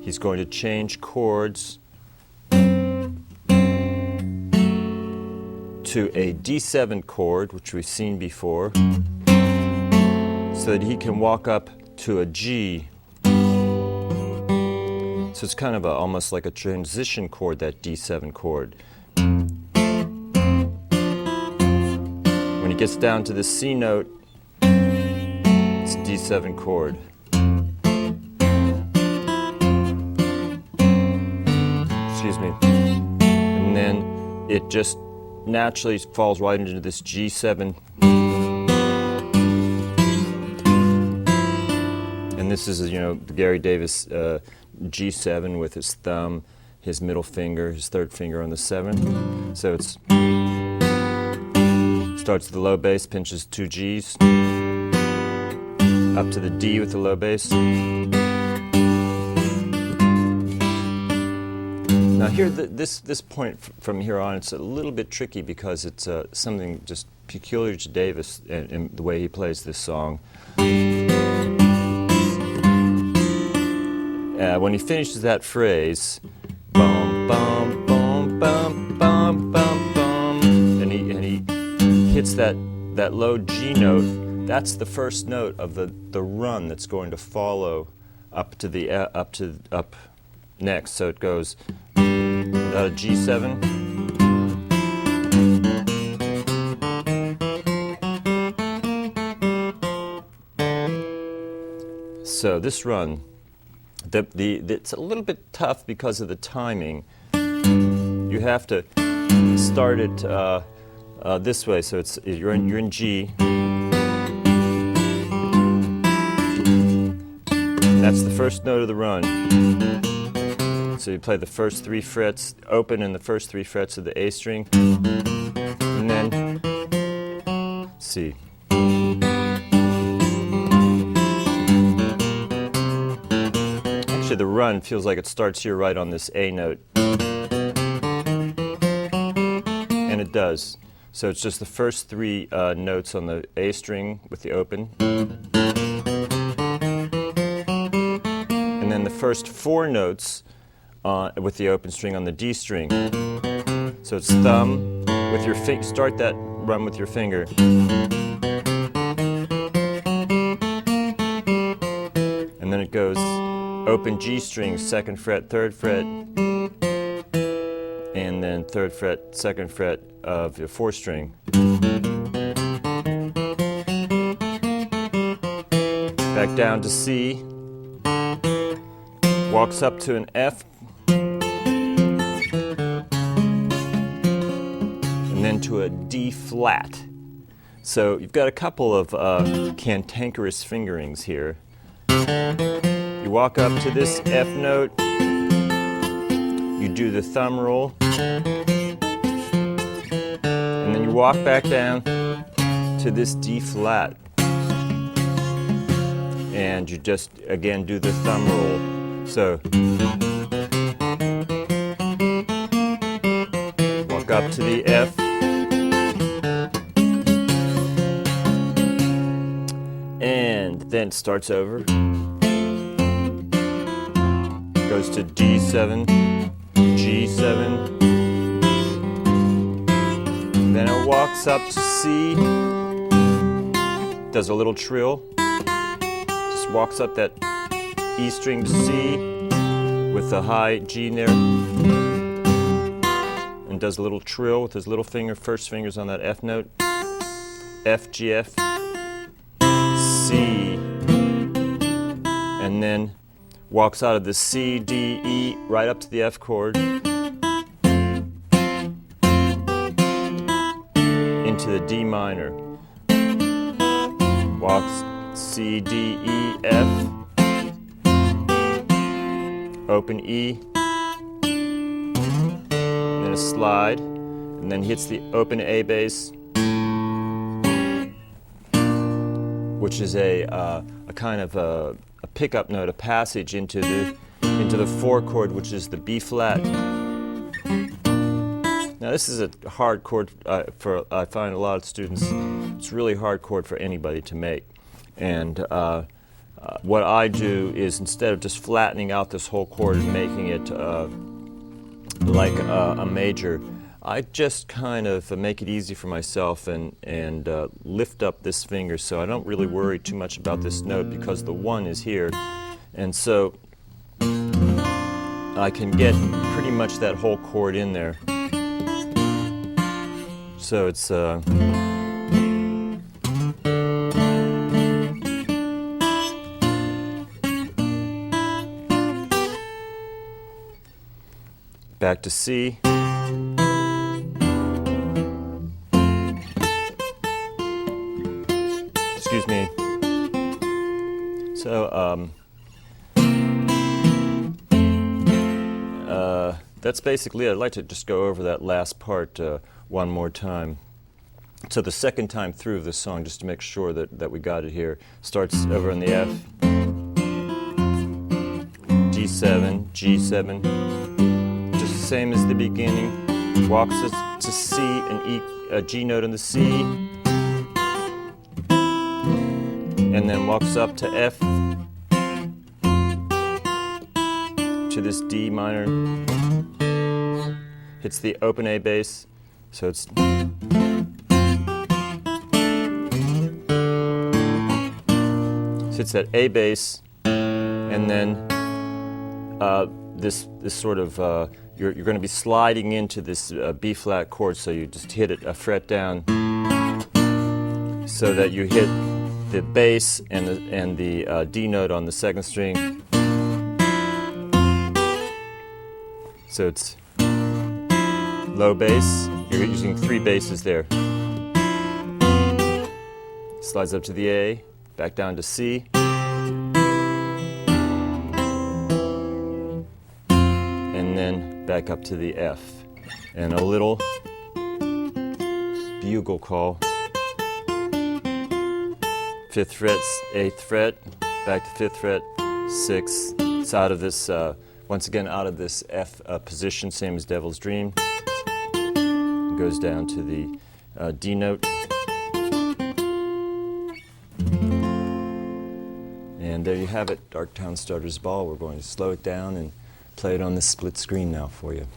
he's going to change chords to a D7 chord, which we've seen before, so that he can walk up to a G. So it's kind of almost like a transition chord, that D7 chord. When he gets down to the C note, it's a D7 chord. Excuse me. And then it just naturally falls right into this G7. And this is, you know, Gary Davis G7 with his thumb, his middle finger, his third finger on the 7. So it's starts with the low bass, pinches 2 Gs, up to the D with the low bass. Now here, this point from here on, it's a little bit tricky because it's something just peculiar to Davis and the way he plays this song. When he finishes that phrase, bum bum bum bum bum bum bum, and he hits that low G note, that's the first note of the run that's going to follow up to the up next. So it goes without a G7. So this run, it's a little bit tough because of the timing. You have to start it this way, so you're in G. And that's the first note of the run. So you play the first 3 frets, open in the first 3 frets of the A string, and then C. Actually, the run feels like it starts here right on this A note. And it does. So it's just the first 3 notes on the A string with the open. And then the first 4 notes with the open string on the D string. So it's thumb with your finger, start that run with your finger. And then it goes open G string, 2nd fret, 3rd fret, and then 3rd fret, 2nd fret of your 4th string. Back down to C, walks up to an F, and then to a D flat. So you've got a couple of cantankerous fingerings here. You walk up to this F note, you do the thumb roll, and then you walk back down to this D flat. And you just, again, do the thumb roll. So, walk up to the F, and then starts over. Goes to D7, G7, then it walks up to C, does a little trill, just walks up that E string to C with the high G in there, and does a little trill with his little finger, first finger's on that F note, F, G, F, C, and then walks out of the C, D, E, right up to the F chord, into the D minor. Walks C, D, E, F, open E, then a slide, and then hits the open A bass, which is a kind of a pickup note, a passage into the 4 chord, which is the B flat. Now this is a hard chord for, I find a lot of students, it's a really hard chord for anybody to make. And what I do is, instead of just flattening out this whole chord and making it like a major, I just kind of make it easy for myself and lift up this finger, so I don't really worry too much about this note because the 1 is here, and so I can get pretty much that whole chord in there. So it's back to C. Excuse me. So that's basically it. I'd like to just go over that last part one more time. So the second time through of this song, just to make sure that we got it here, starts over in the F, D7, G7, just the same as the beginning, walks us to C, an E, a G note in the C, and then walks up to F, to this D minor, hits the open A bass, so it's hits that A bass, and then this sort of you're going to be sliding into this B flat chord, so you just hit it a fret down, so that you hit the bass and the D note on the second string. So it's low bass. You're using 3 basses there. Slides up to the A, back down to C, and then back up to the F. And a little bugle call. 5th fret, 8th fret, back to 5th fret, 6th. It's out of this, once again, out of this F position, same as Devil's Dream. It goes down to the D note. And there you have it, Darktown Strutters Ball. We're going to slow it down and play it on this split screen now for you.